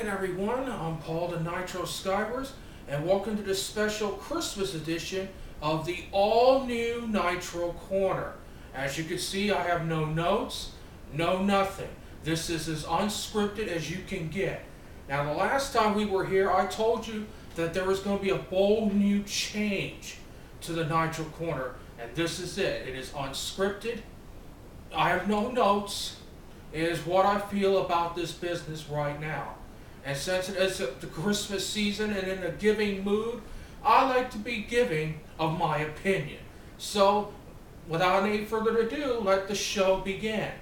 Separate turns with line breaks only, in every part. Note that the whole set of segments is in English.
again, everyone. I'm Paul the Nitro Skywars, and welcome to this special Christmas edition of the all-new Nitro Corner. As you can see, I have no notes, no nothing. This is as unscripted as you can get. Now, the last time we were here, I told you that there was going to be a bold new change to the Nitro Corner, and this is it. It is unscripted. I have no notes. It is what I feel about this business right now. And since it is the Christmas season and in a giving mood, I like to be giving of my opinion. So, without any further ado, let the show begin.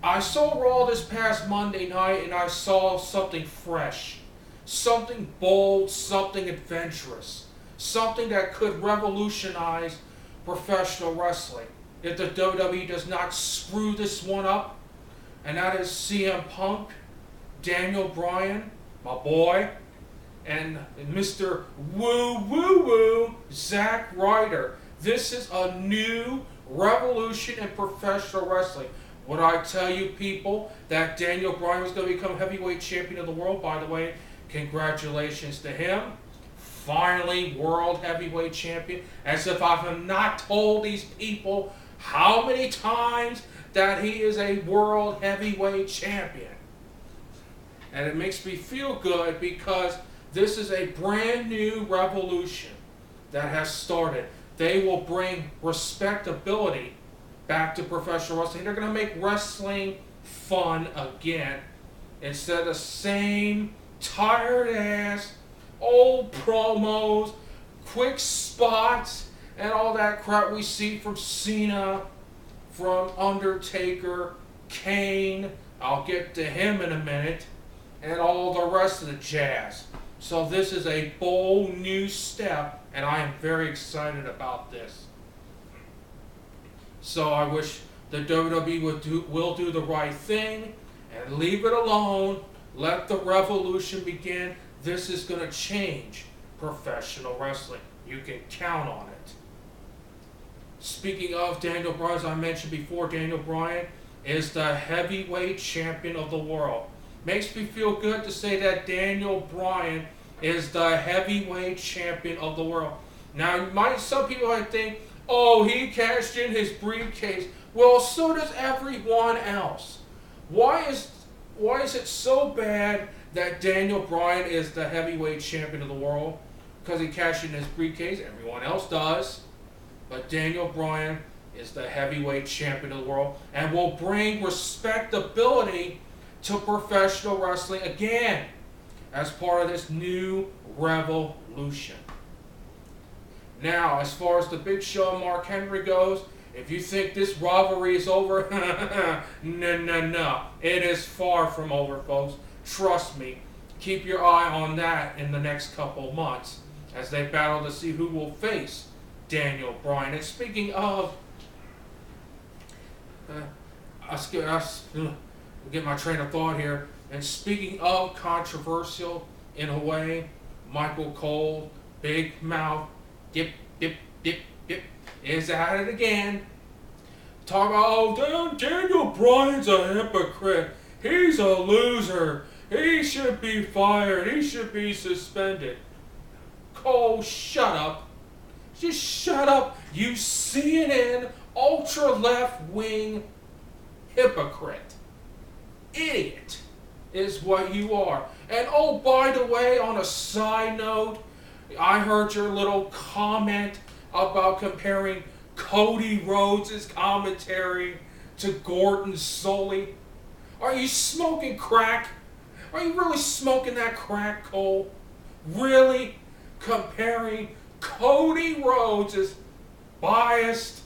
I saw Raw this past Monday night and I saw something fresh, something bold, something adventurous, something that could revolutionize professional wrestling if the WWE does not screw this one up, and that is CM Punk, Daniel Bryan, my boy, and Mr. Woo Woo Woo, Zack Ryder. This is a new revolution in professional wrestling. Would I tell you people that Daniel Bryan was going to become heavyweight champion of the world? By the way, congratulations to him. Finally, world heavyweight champion. As if I have not told these people how many times that he is a world heavyweight champion. And it makes me feel good because this is a brand new revolution that has started. They will bring respectability back to professional wrestling. They're going to make wrestling fun again instead of the same tired ass old promos, quick spots, and all that crap we see from Cena, from Undertaker, Kane, I'll get to him in a minute, and all the rest of the jazz. So this is a bold new step, and I am very excited about this. So I wish the WWE will do the right thing and leave it alone. Let the revolution begin. This is going to change professional wrestling. You can count on it. Speaking of Daniel Bryan, as I mentioned before, Daniel Bryan is the heavyweight champion of the world. Makes me feel good to say that Daniel Bryan is the heavyweight champion of the world. Now, some people might think, oh, he cashed in his briefcase. Well, so does everyone else. Why is it so bad that Daniel Bryan is the heavyweight champion of the world? Because he cashed in his briefcase. Everyone else does. But Daniel Bryan is the heavyweight champion of the world and will bring respectability to professional wrestling again as part of this new revolution. Now, as far as the Big Show and Mark Henry goes, if you think this rivalry is over, no. It is far from over, folks. Trust me. Keep your eye on that in the next couple months as they battle to see who will face Daniel Bryan. And speaking of, get my train of thought here. And speaking of controversial, in a way, Michael Cole, Big Mouth, dip, is at it again. Talk about, oh, Daniel Bryan's a hypocrite. He's a loser. He should be fired. He should be suspended. Cole, shut up. Just shut up, you CNN ultra left-wing hypocrite. Idiot is what you are. And oh, by the way, on a side note, I heard your little comment about comparing Cody Rhodes' commentary to Gordon Soley. Are you smoking crack? Are you really smoking that crack, Cole? Really? Comparing Cody Rhodes' biased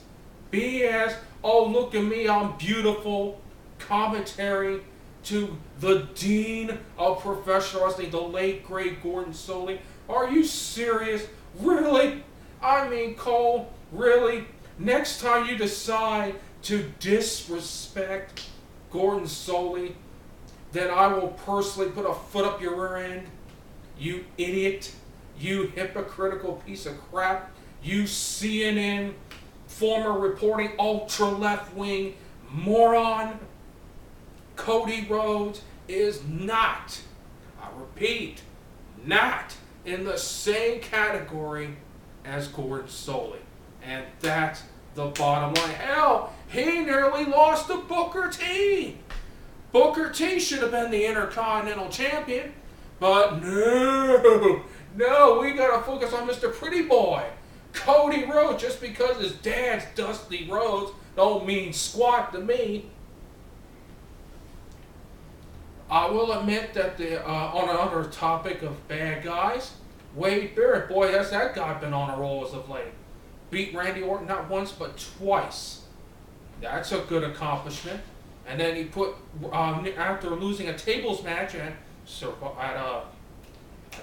BS, oh look at me, I'm beautiful commentary to the dean of professional wrestling, the late great Gordon Soley. Are you serious? Really? I mean, Cole, really? Next time you decide to disrespect Gordon Soley, then I will personally put a foot up your rear end. You idiot. You hypocritical piece of crap. You CNN former reporting ultra left-wing moron. Cody Rhodes is not, I repeat, not in the same category as Gordon Solie. And that's the bottom line. Hell, he nearly lost to Booker T. Booker T should have been the Intercontinental Champion. But no, we got to focus on Mr. Pretty Boy, Cody Rhodes. Just because his dad's Dusty Rhodes don't mean squat to me. I will admit that on another topic of bad guys, Wade Barrett, boy, has that guy been on a roll as of late. Beat Randy Orton not once but twice. That's a good accomplishment. And then he put, after losing a tables match at I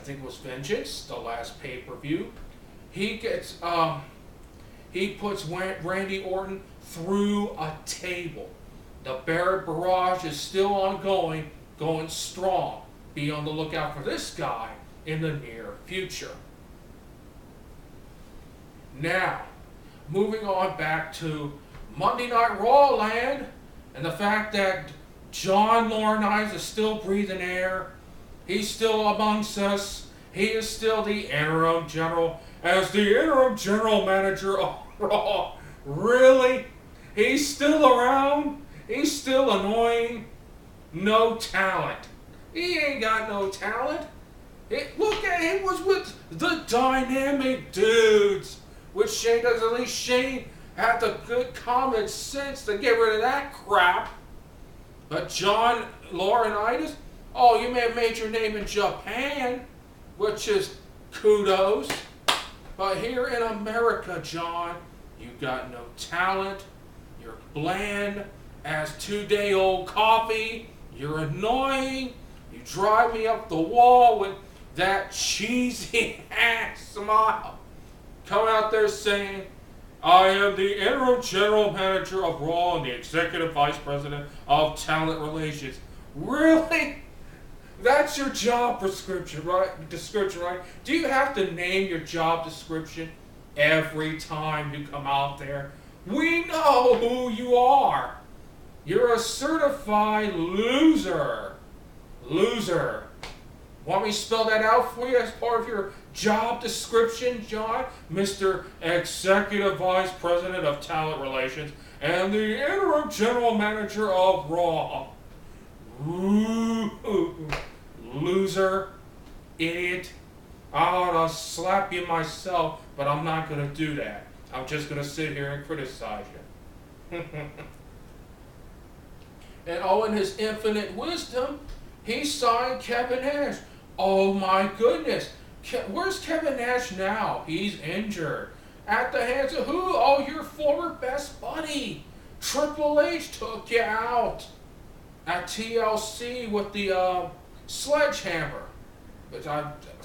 think it was Vengeance, the last pay-per-view, he puts Randy Orton through a table. The Barrett barrage is still ongoing, going strong. Be on the lookout for this guy in the near future. Now, moving on back to Monday Night Raw land, and the fact that John Laurinaitis is still breathing air. He's still amongst us. He is still the interim general. As the interim general manager of Raw. Really? He's still around? He's still annoying? No talent. He ain't got no talent. Look at him, was with the Dynamic Dudes. Which Shane does. At least Shane had the good common sense to get rid of that crap. But John Laurinaitis, oh, you may have made your name in Japan, which is kudos. But here in America, John, you got no talent. You're bland as 2-day-old coffee. You're annoying. You drive me up the wall with that cheesy ass smile. Come out there saying, I am the interim general manager of Raw and the executive vice president of talent relations. Really? That's your job description, right? Do you have to name your job description every time you come out there? We know who you are. You're a certified loser. Loser. Want me to spell that out for you as part of your job description, John? Mr. Executive Vice President of Talent Relations and the Interim General Manager of Raw. Ooh, loser, idiot. I ought to slap you myself, but I'm not going to do that. I'm just going to sit here and criticize you. And oh, in his infinite wisdom, he signed Kevin Nash. Oh my goodness. Where's Kevin Nash now? He's injured. At the hands of who? Oh, your former best buddy. Triple H took you out at TLC with the sledgehammer. Which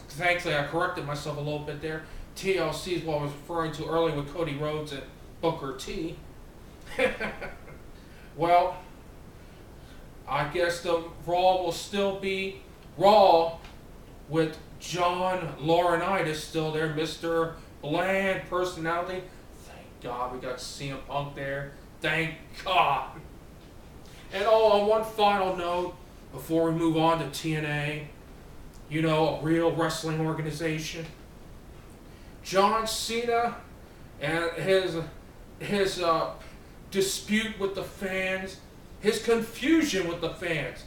thankfully I corrected myself a little bit there. TLC is what I was referring to earlier with Cody Rhodes and Booker T. Well, I guess the Raw will still be Raw with John Laurinaitis still there, Mr. Bland personality. Thank God we got CM Punk there. Thank God. And oh, on one final note, before we move on to TNA, you know, a real wrestling organization. John Cena and his dispute with the fans, his confusion with the fans.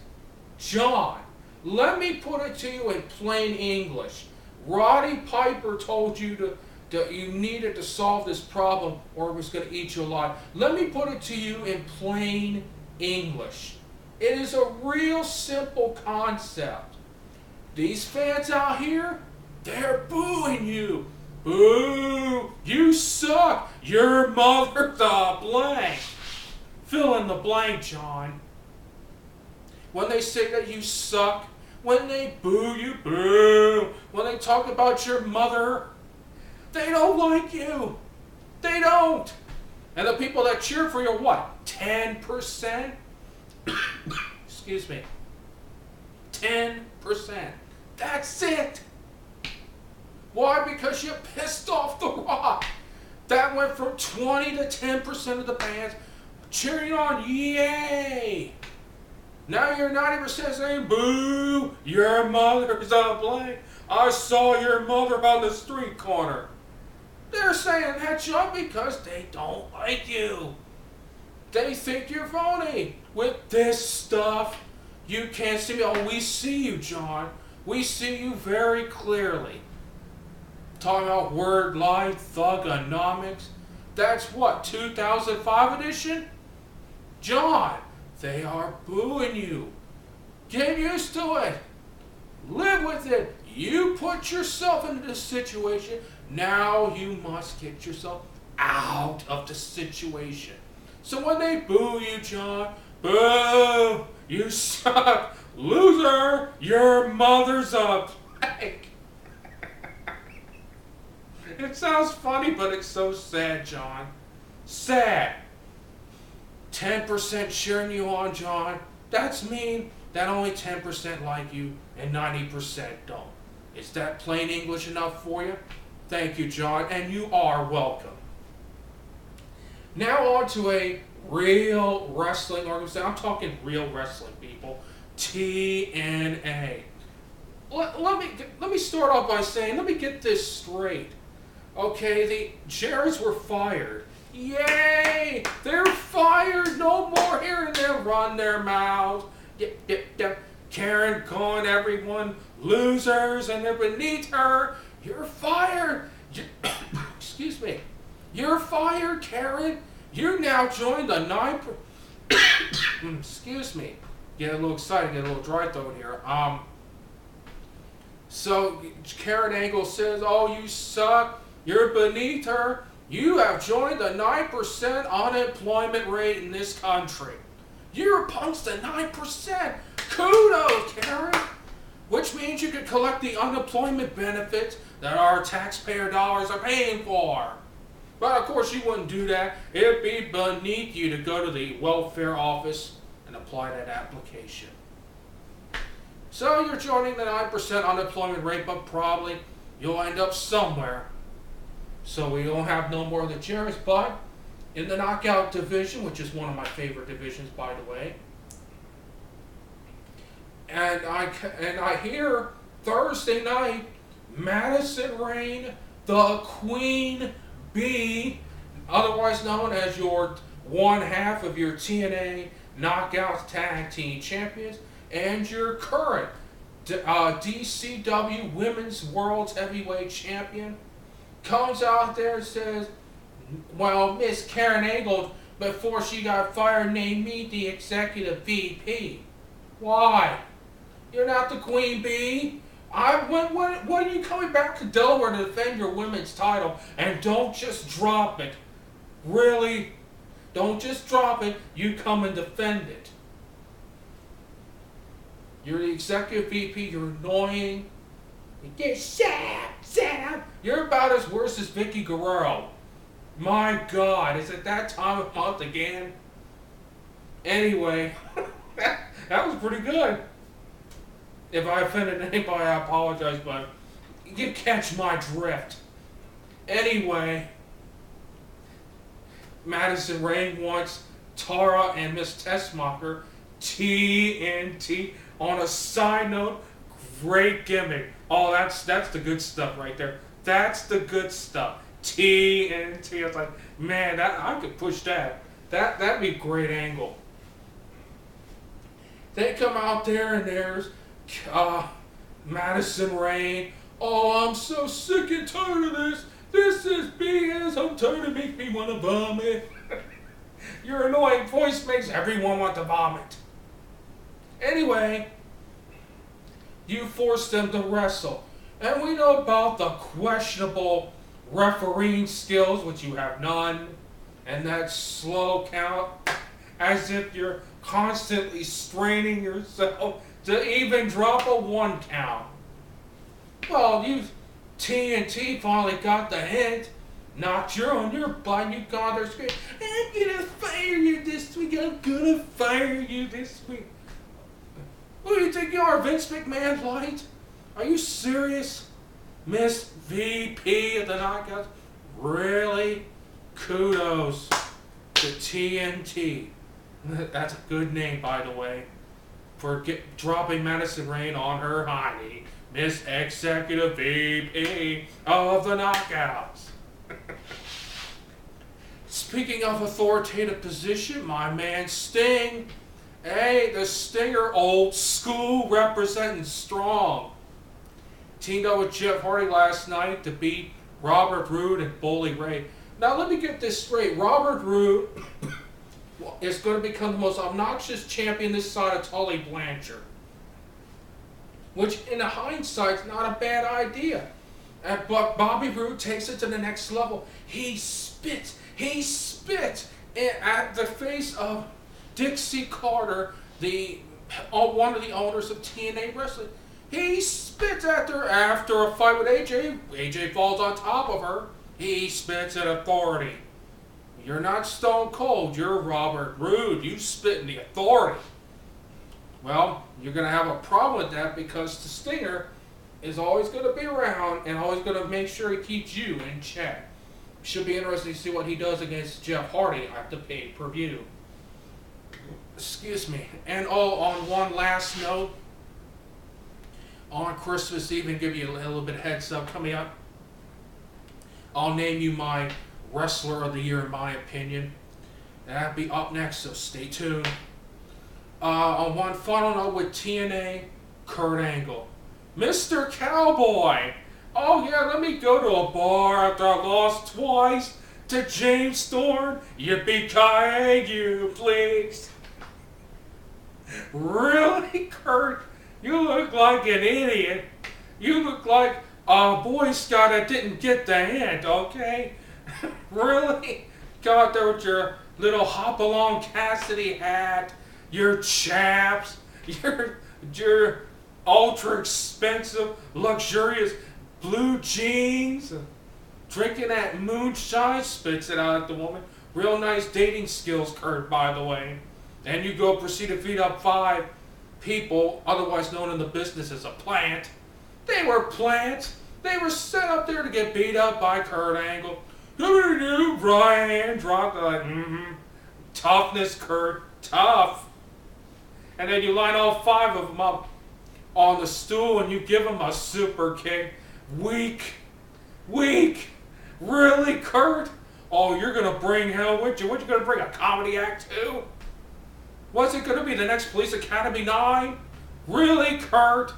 John, let me put it to you in plain English. Roddy Piper told you you needed to solve this problem or it was going to eat you alive. Let me put it to you in plain English. It is a real simple concept. These fans out here, they're booing you. Boo! You suck! Your mother the blank. Fill in the blank, John. When they say that you suck, when they boo you, boo. When they talk about your mother, they don't like you. They don't. And the people that cheer for you, what? 10%? Excuse me. 10%. That's it. Why? Because you pissed off The Rock. That went from 20 to 10% of the fans cheering on, yay. Now you're 90% saying, boo, your mother's a blank. I saw your mother on the street corner. They're saying that, John, because they don't like you. They think you're phony. With this stuff, you can't see me. Oh, we see you, John. We see you very clearly. Talking about Word Life, Thugonomics. That's what, 2005 edition? John, they are booing you. Get used to it. Live with it. You put yourself into this situation. Now you must get yourself out of the situation. So when they boo you, John, boo, you suck, loser, your mother's a blank. It sounds funny, but it's so sad, John. Sad. 10% cheering you on, John. That's mean that only 10% like you and 90% don't. Is that plain English enough for you? Thank you, John, and you are welcome. Now on to a real wrestling organization. I'm talking real wrestling, people. TNA. Let me start off by saying, let me get this straight. Okay, the Jarretts were fired. Yay! They're fired! No more hearing them run their mouths. Dip, dip, dip. Karen calling everyone losers and they're beneath her. You're fired. Excuse me. You're fired, Karen. You now joined the 9... Excuse me. Get a little excited, get a little dry throat here. So Karen Angle says, oh, you suck. You're beneath her. You have joined the 9% unemployment rate in this country. You're amongst the 9%. Kudos, Karen. Which means you can collect the unemployment benefits that our taxpayer dollars are paying for. But of course you wouldn't do that. It'd be beneath you to go to the welfare office and apply that application. So you're joining the 9% unemployment rate, but probably you'll end up somewhere. So we don't have no more of the Jarretts, but in the knockout division, which is one of my favorite divisions, by the way. And I hear Thursday night, Madison Rayne, the Queen Bee, otherwise known as your one half of your TNA Knockouts Tag Team Champions, and your current DCW Women's World Heavyweight Champion, comes out there and says, well, Miss Karen Angle, before she got fired, named me the Executive VP. Why? You're not the Queen Bee. When are you coming back to Delaware to defend your women's title? And don't just drop it. Really? Don't just drop it. You come and defend it. You're the Executive VP. You're annoying. You get Sam. You're about as worse as Vicky Guerrero. My God, is it that time of month again? Anyway, that was pretty good. If I offended anybody, I apologize, but you catch my drift. Anyway, Madison Rayne wants Tara and Miss Tessmacher TNT. On a side note, great gimmick. Oh, that's the good stuff right there. That's the good stuff. TNT. I was like, man, I could push that. That'd be a great angle. They come out there and there's Madison Rayne. Oh, I'm so sick and tired of this. This is BS. I'm tired. It makes me want to vomit. Your annoying voice makes everyone want to vomit. Anyway, you forced them to wrestle. And we know about the questionable refereeing skills, which you have none, and that slow count, as if you're constantly straining yourself to even drop a 1 count. Well, you TNT finally got the hint. Knocked you on your butt and you got there screaming, I'm gonna fire you this week. I'm gonna fire you this week. Who do you think you are, Vince McMahon light? Are you serious? Miss VP of the Knockouts? Really? Kudos to TNT. That's a good name, by the way. for dropping Madison Rayne on her hiney, Miss Executive VP of the Knockouts. Speaking of authoritative position, my man Sting. Hey, the Stinger, old school, representing strong. Teamed up with Jeff Hardy last night to beat Robert Roode and Bully Ray. Now let me get this straight. Robert Roode is going to become the most obnoxious champion this side of Tully Blanchard. Which, in hindsight, is not a bad idea. But Bobby Roode takes it to the next level. He spits at the face of Dixie Carter, one of the owners of TNA Wrestling. He spits at her after a fight with AJ. AJ falls on top of her. He spits at authority. You're not Stone Cold. You're Robert Roode. You spit in the authority. Well, you're going to have a problem with that because the Stinger is always going to be around and always going to make sure he keeps you in check. Should be interesting to see what he does against Jeff Hardy at the pay-per-view. Excuse me. And on one last note, on Christmas Eve, and give you a little bit of heads up coming up, I'll name you my Wrestler of the Year in my opinion. That'll be up next, so stay tuned. On one final note with TNA, Kurt Angle. Mr. Cowboy! Oh yeah, let me go to a bar after I lost twice to James Storm. Yippee-ki-yay, you please. Really, Kurt? You look like an idiot. You look like a Boy Scout that didn't get the hint, okay? Really? Go out there with your little Hop-Along Cassidy hat, your chaps, your ultra-expensive, luxurious blue jeans, drinking that moonshine, spits it out at the woman. Real nice dating skills, Kurt, by the way. And you go proceed to feed up 5 people, otherwise known in the business as a plant. They were plants. They were set up there to get beat up by Kurt Angle. Right hand drop, like, toughness, Kurt, tough. And then you line all 5 of them up on the stool and you give them a super kick. Weak. Really, Kurt? Oh, you're gonna bring hell with you. What, you gonna bring a comedy act too? What's it gonna be, the next Police Academy 9? Really, Kurt?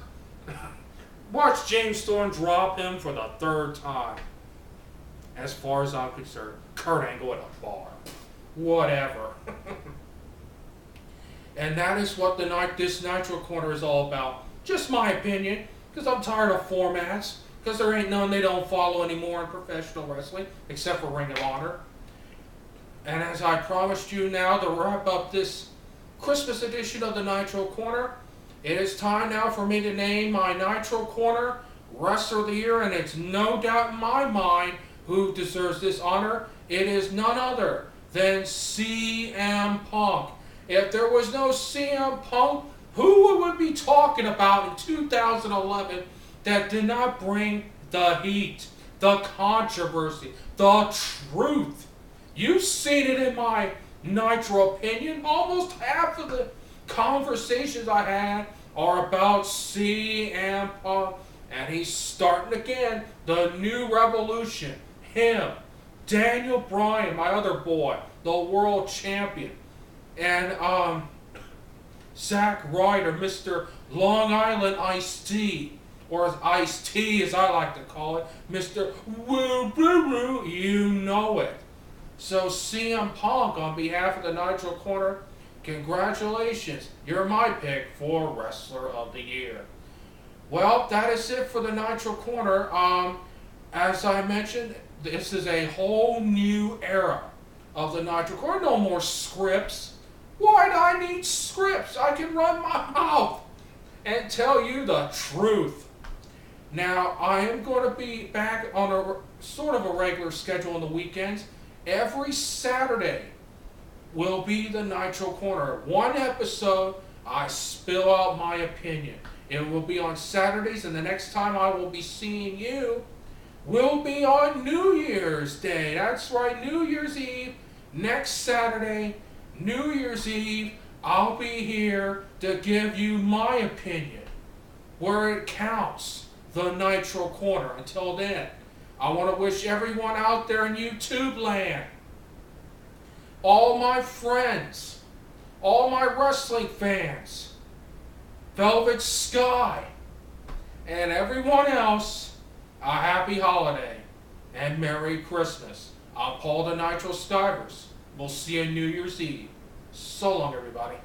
Watch James Storm drop him for the 3rd time. As far as I'm concerned, Kurt Angle at a bar. Whatever. And that is what this Nitro Corner is all about. Just my opinion, because I'm tired of formats, because there ain't none they don't follow anymore in professional wrestling, except for Ring of Honor. And as I promised you now to wrap up this Christmas edition of the Nitro Corner, it is time now for me to name my Nitro Corner Wrestler of the Year, and it's no doubt in my mind who deserves this honor. It is none other than CM Punk. If there was no CM Punk, who would we be talking about in 2011 that did not bring the heat, the controversy, the truth? You've seen it in my Nitro opinion. Almost half of the conversations I had are about CM Punk, and he's starting again the new revolution. Him, Daniel Bryan, my other boy, the world champion, and Zack Ryder, Mr. Long Island Iced Tea, or Iced Tea as I like to call it, Mr. Woo Woo Woo, you know it. So CM Punk, on behalf of the Nitro Corner, congratulations. You're my pick for Wrestler of the Year. Well, that is it for the Nitro Corner. As I mentioned, this is a whole new era of the Nitro Corner. No more scripts. Why do I need scripts? I can run my mouth and tell you the truth. Now, I am going to be back on a sort of a regular schedule on the weekends. Every Saturday will be the Nitro Corner. One episode, I spill out my opinion. It will be on Saturdays, and the next time I will be seeing you will be on New Year's Day. That's right, New Year's Eve, next Saturday, New Year's Eve. I'll be here to give you my opinion where it counts, the Nitro Corner. Until then, I want to wish everyone out there in YouTube land, all my friends, all my wrestling fans, Velvet Sky, and everyone else, a happy holiday and Merry Christmas. I'm Paul the Nitro Skivers. We'll see you New Year's Eve. So long, everybody.